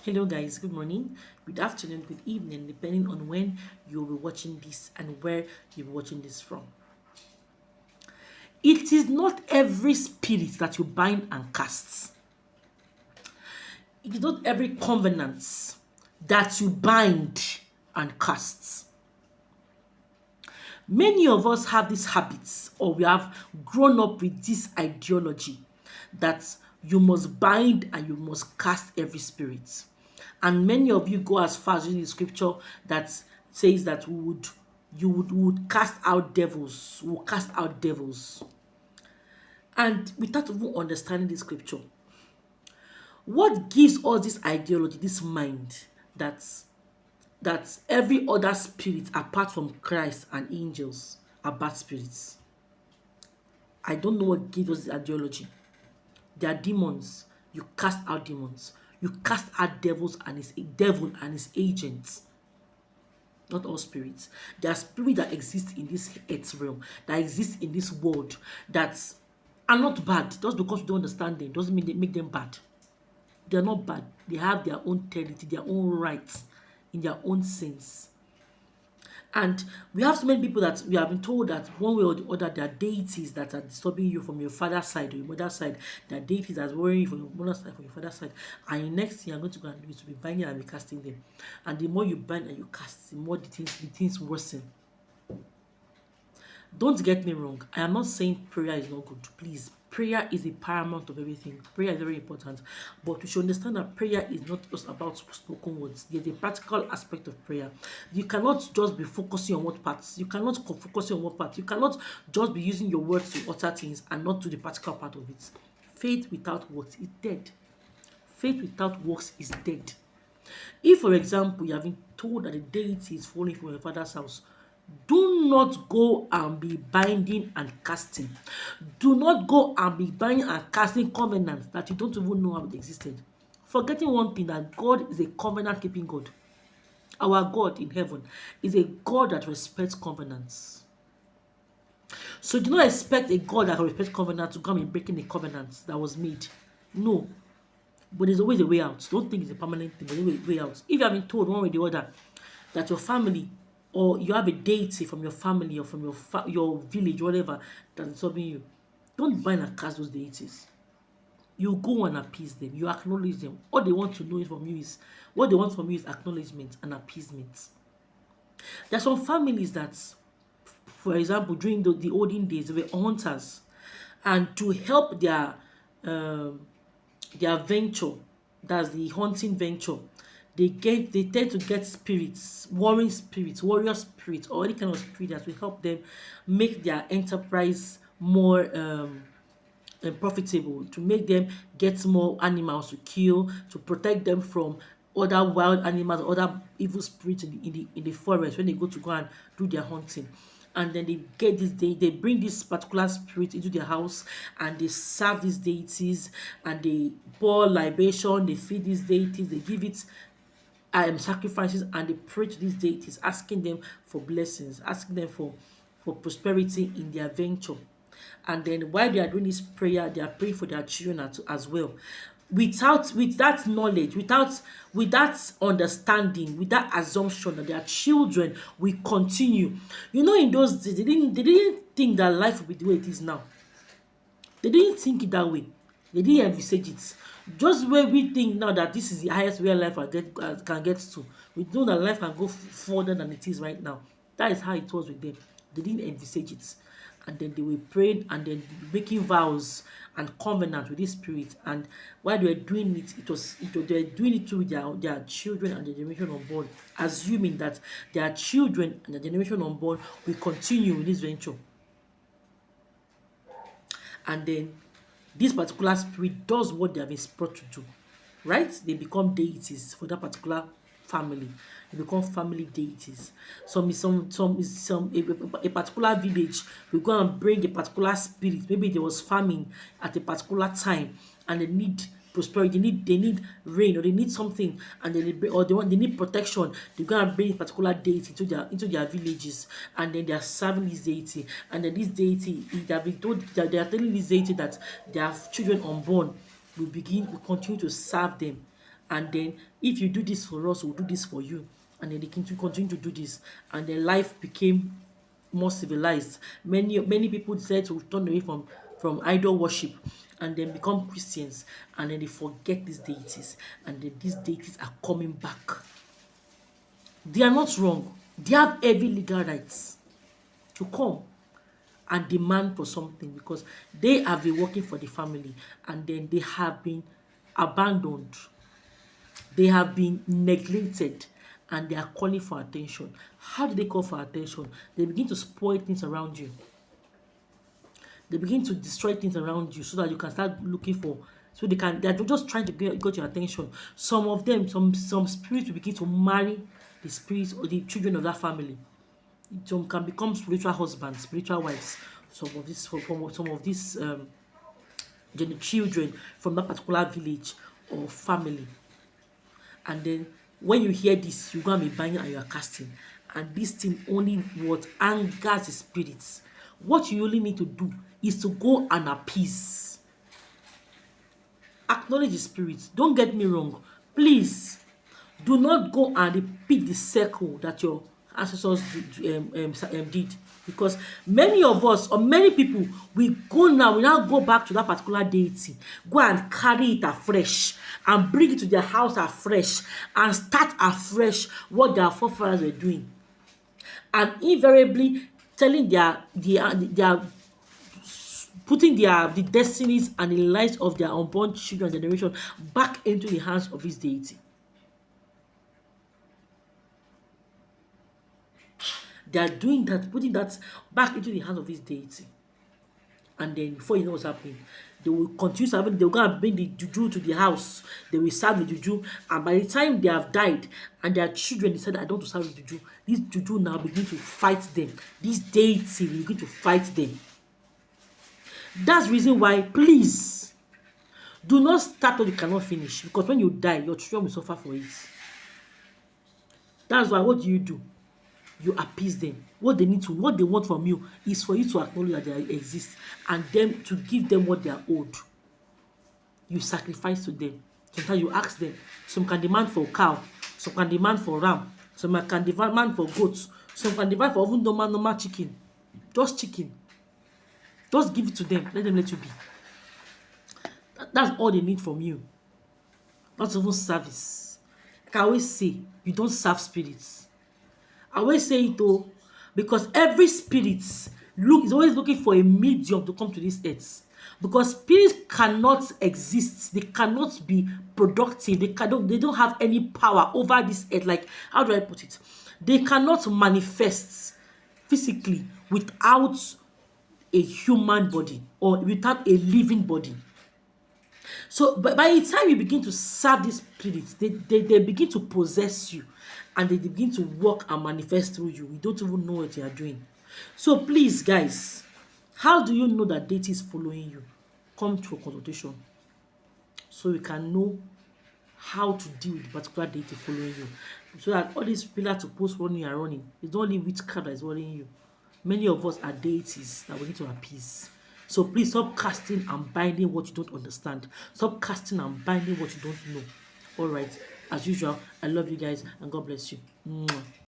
Hello, guys. Good morning, good afternoon, good evening, depending on when you'll be watching this and where you'll be watching this from. It is not every spirit that you bind and cast, it is not every covenant that you bind and cast. Many of us have these habits, or we have grown up with this ideology that you must bind and you must cast every spirit. And many of you go as far as reading the scripture that says that we would cast out devils, we will cast out devils. And without even understanding the scripture, what gives us this ideology, this mind that every other spirit apart from Christ and angels are bad spirits? I don't know what gives us this ideology. They are demons. You cast out demons. You cast out devils and his devil and his agents. Not all spirits. There are spirits that exist in this earth realm, that exist in this world, that are not bad. Just because you don't understand them doesn't mean they make them bad. They are not bad. They have their own territory, their own rights, in their own sense. And we have so many people that we have been told that one way or the other, there are deities that are disturbing you from your father's side or your mother's side. There are deities that are worrying you from your mother's side, from your father's side. And the next thing you're going to go and do is to be binding and be casting them. And the more you bind and you cast, the more the things worsen. Don't get me wrong. I am not saying prayer is not good. Please, prayer is the paramount of everything. Prayer is very important. But we should understand that prayer is not just about spoken words. There's a practical aspect of prayer. You cannot just be focusing on what parts. You cannot focusing on what part. You cannot just be using your words to utter things and not do the practical part of it. Faith without works is dead. Faith without works is dead. If, for example, you have been told that the deity is falling from your father's house, do not go and be binding and casting. Do not go and be binding and casting covenants that you don't even know how it existed. Forgetting one thing, that God is a covenant keeping God. Our God in heaven is a God that respects covenants. So do not expect a God that respects covenants to come and breaking a covenant that was made. No. But there's always a way out. Don't think it's a permanent thing, but there's a way out. If you have been told one way or the other that your family, or you have a deity from your family or from your village, whatever, that is serving you, don't bind and cast those deities. You go and appease them. You acknowledge them. All they want to know is from you is what they want from you is acknowledgement and appeasement. There are some families that, for example, during the olden days, they were hunters, and to help um, their venture, that's the hunting venture, they tend to get spirits, warrior spirits, or any kind of spirit that will help them make their enterprise more profitable, to make them get more animals to kill, to protect them from other wild animals, other evil spirits in the forest when they go and do their hunting. And then they bring this particular spirit into their house, and they serve these deities, and they pour libation, they feed these deities, they give it sacrifices, and they pray to these deities, asking them for blessings, asking them for prosperity in their venture. And then while they are doing this prayer, they are praying for their children as well. With that knowledge, with that understanding, with that assumption that their children will continue. You know, in those days, they didn't think that life would be the way it is now. They didn't think it that way. They didn't envisage it. Just where we think now that this is the highest where life can get to. We know that life can go further than it is right now. That is how it was with them. They didn't envisage it. And then they were praying and then making vows and covenant with this spirit. And while they were doing it, they were doing it to their children and their generation unborn, assuming that their children and their generation unborn will continue with this venture. And then this particular spirit does what they have been brought to do, right? They become deities for that particular family. They become family deities. A particular village will go and bring a particular spirit. Maybe there was famine at a particular time, and they need prosperity, they need rain, or they need something, and then they need protection. They go and bring a particular deity into their villages, and then they are serving this deity. And then this deity, they have been told that they are telling this deity that their children unborn will continue to serve them. And then if you do this for us, we'll do this for you. And then they continue to do this. And then life became more civilized. Many people decided to turn away from idol worship and then become Christians, and then they forget these deities, and then these deities are coming back. They are not wrong. They have every legal rights to come and demand for something because they have been working for the family and then they have been abandoned. They have been neglected and they are calling for attention. How do they call for attention? They begin to spoil things around you. They begin to destroy things around you so that you can start looking for, so they're just trying to get your attention. Some of them, some spirits will begin to marry the spirits or the children of that family. Some can become spiritual husbands, spiritual wives. Some of these children from that particular village or family. And then when you hear this, you're gonna be buying and you're casting. And this thing only what angers the spirits. What you only need to do is to go and appease. Acknowledge the spirits. Don't get me wrong. Please do not go and repeat the circle that your ancestors did, because many of us or many people we now go back to that particular deity, go and carry it afresh and bring it to their house afresh and start afresh what their forefathers were doing, and invariably telling their putting the destinies and the lives of their unborn children generation back into the hands of this deity. They are doing that, putting that back into the hands of this deity. And then before you know what's happening, they will continue serving, they'll go and bring the juju to the house. They will serve the juju. And by the time they have died and their children decide, I don't want to serve the juju, this juju now begin to fight them. This deity will begin to fight them. That's the reason why, please, do not start what you cannot finish. Because when you die, your children will suffer for it. That's why, what do? You appease them. What they want from you is for you to acknowledge that they exist and them to give them what they are owed. You sacrifice to them. Sometimes you ask them. Some can demand for cow, some can demand for ram, some can demand for goats, some can demand for even normal chicken. Just chicken. Just give it to them. Let them let you be. That's all they need from you. Not even service. Like I always say, you don't serve spirits. I always say it though, because every spirit is always looking for a medium to come to this earth. Because spirits cannot exist, they cannot be productive, they don't have any power over this earth. Like, how do I put it? They cannot manifest physically without a human body or without a living body. So by the time you begin to serve these spirits, they begin to possess you and they begin to work and manifest through you. You don't even know what you are doing. So please, guys, how do you know that deity is following you? Come to a consultation so you can know how to deal with the particular deity following you. So that all these pillars to post running and running, it's not only witchcraft that is running you. Many of us are deities that we need to appease. So please stop casting and binding what you don't understand. Stop casting and binding what you don't know. All right. As usual, I love you guys and God bless you. Mwah.